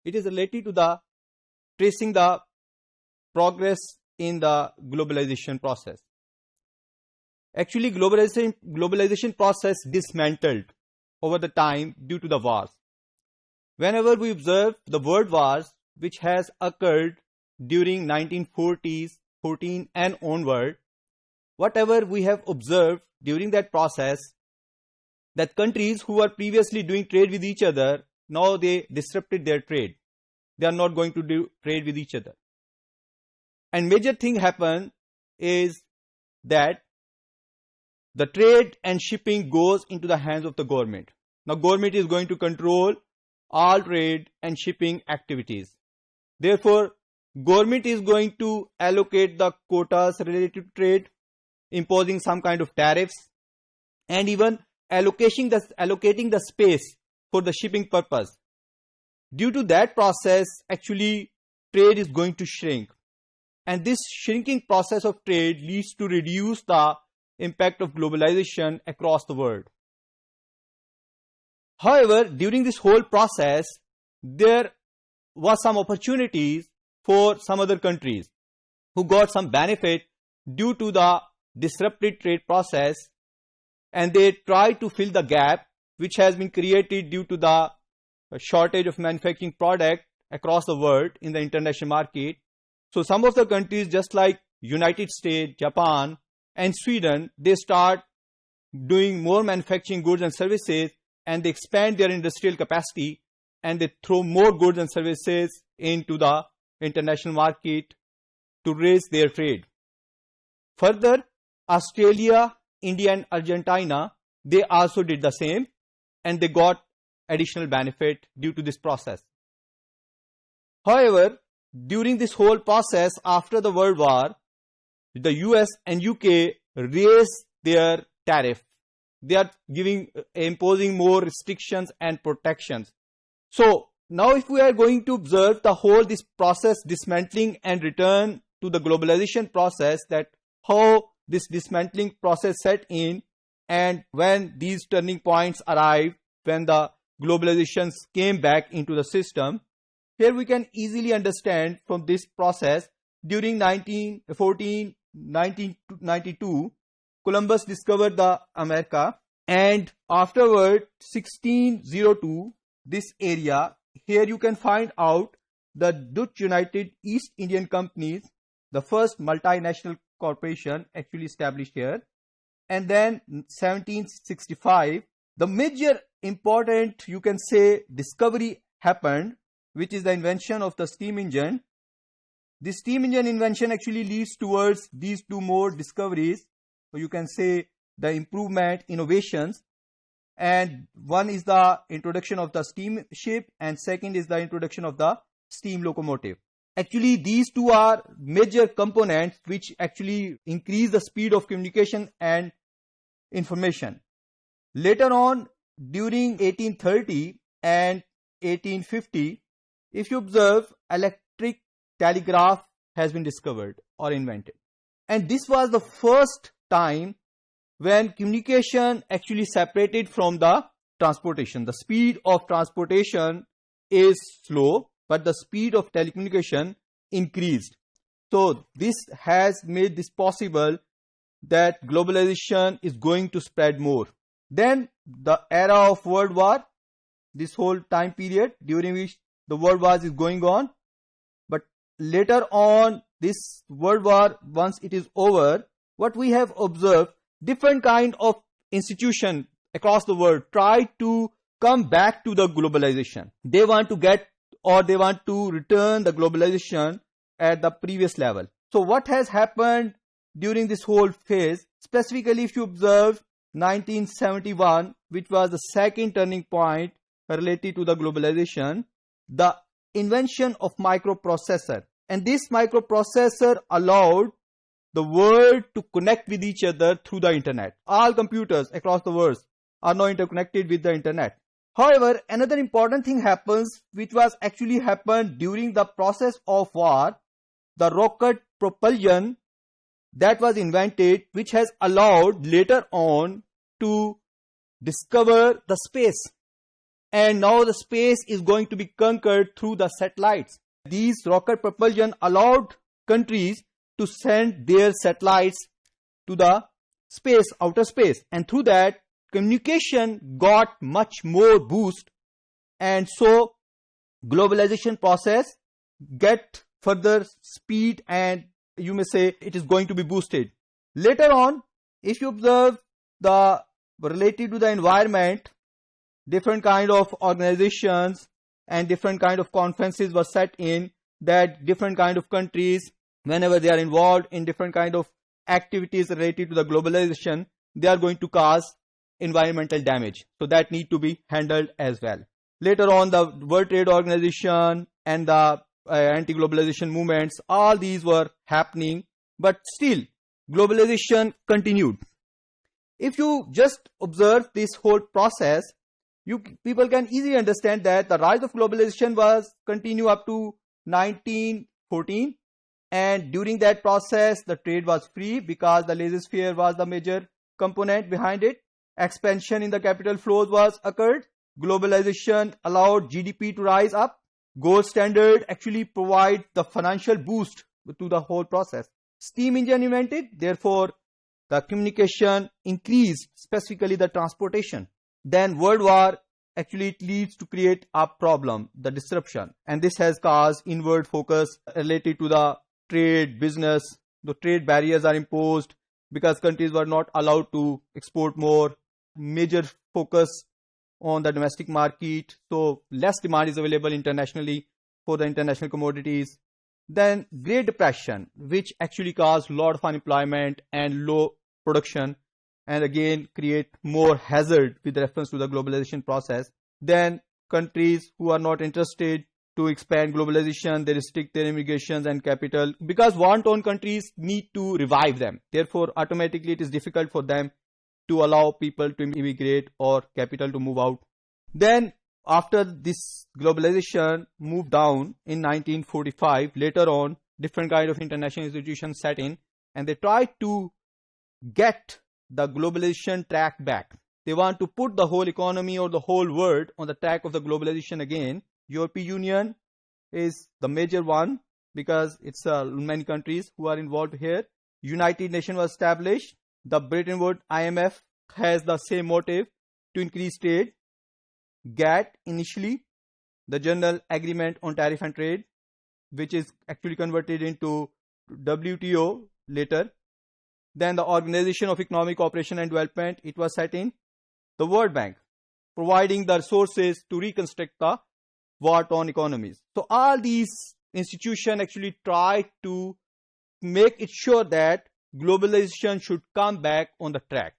It is related to the tracing the progress in the globalization process. Actually, globalization process dismantled over the time due to the wars. Whenever we observe the world wars which has occurred during 1940s, 14 and onward, whatever we have observed during that process, that countries who were previously doing trade with each other, now they disrupted their trade. They are not going to do trade with each other. And major thing happened is that the trade and shipping goes into the hands of the government. Now government is going to control all trade and shipping activities. Therefore, government is going to allocate the quotas related to trade, imposing some kind of tariffs, and even allocating the space for the shipping purpose. Due to that process, actually trade is going to shrink. And this shrinking process of trade leads to reduce the impact of globalization across the world. However, during this whole process, there was some opportunities for some other countries who got some benefit due to the disrupted trade process, and they tried to fill the gap which has been created due to the shortage of manufacturing product across the world in the international market. So some of the countries, just like United States, Japan and Sweden, they start doing more manufacturing goods and services, and they expand their industrial capacity, and they throw more goods and services into the international market to raise their trade. Further, Australia, India and Argentina, they also did the same, and they got additional benefit due to this process. However, during this whole process after the World War, the US and UK raised their tariff. They are imposing more restrictions and protections. So now if we are going to observe the whole this process dismantling and return to the globalization process, that how this dismantling process set in, and when these turning points arrived, when the globalizations came back into the system, here we can easily understand from this process. During 1992, Columbus discovered the America, and afterward 1602, this area, here you can find out the Dutch United East Indian Companies, the first multinational corporation actually established here. And then 1765, the major important, you can say, discovery happened, which is the invention of the steam engine. The steam engine invention actually leads towards these two more discoveries. So you can say the improvement, innovations. And one is the introduction of the steam ship, and second is the introduction of the steam locomotive. Actually, these two are major components which actually increase the speed of communication and information. Later on, during 1830 and 1850, if you observe, electric telegraph has been discovered or invented. And this was the first time when communication actually separated from the transportation. The speed of transportation is slow, but the speed of telecommunication increased. So this has made this possible that globalization is going to spread more. Then the era of World War, this whole time period during which the World War is going on. But later on, this World War, once it is over, what we have observed, different kind of institution across the world try to come back to the globalization. They want to get, or they want to return the globalization at the previous level. So what has happened during this whole phase, specifically if you observe 1971, which was the second turning point related to the globalization, the invention of microprocessor. And this microprocessor allowed the world to connect with each other through the internet. All computers across the world are now interconnected with the internet. However, another important thing happens, which was actually happened during the process of war, the rocket propulsion that was invented, which has allowed later on to discover the space. and now the space is going to be conquered through the satellites. These rocket propulsion allowed countries to send their satellites to the space, outer space, and through that communication got much more boost, and so globalization process get further speed, and you may say it is going to be boosted. Later on, if you observe the related to the environment, different kind of organizations and different kind of conferences were set in, that different kind of countries, whenever they are involved in different kind of activities related to the globalization, they are going to cause environmental damage. So that need to be handled as well. Later on, the World Trade Organization and the anti-globalization movements, all these were happening, but still globalization continued. If you just observe this whole process, people can easily understand that the rise of globalization was continue up to 1914, and during that process the trade was free because the laissez-faire was the major component behind it. Expansion in the capital flows was occurred. Globalization allowed GDP to rise up. Gold standard actually provide the financial boost to the whole process. Steam engine invented, therefore the communication increased, specifically the transportation. Then World War actually it leads to create a problem, the disruption, and this has caused inward focus related to the trade, business. The trade barriers are imposed because countries were not allowed to export more. Major focus on the domestic market, so less demand is available internationally for the international commodities. Then Great Depression, which actually caused a lot of unemployment and low production, and again create more hazard with reference to the globalization process. Then countries who are not interested to expand globalization, they restrict their immigrations and capital, because war-torn countries need to revive them. Therefore automatically it is difficult for them to allow people to immigrate or capital to move out. Then after this globalization moved down in 1945, later on different kind of international institutions set in, and they tried to get the globalization track back. They want to put the whole economy or the whole world on the track of the globalization again. European Union is the major one because it's many countries who are involved here. United Nations was established. The Bretton Woods IMF has the same motive, to increase trade. GATT initially, the General Agreement on Tariff and Trade, which is actually converted into WTO later. Then the Organization of Economic Cooperation and Development, it was set in. The World Bank, providing the resources to reconstruct the war-torn economies. So all these institutions actually try to make it sure that globalization should come back on the track.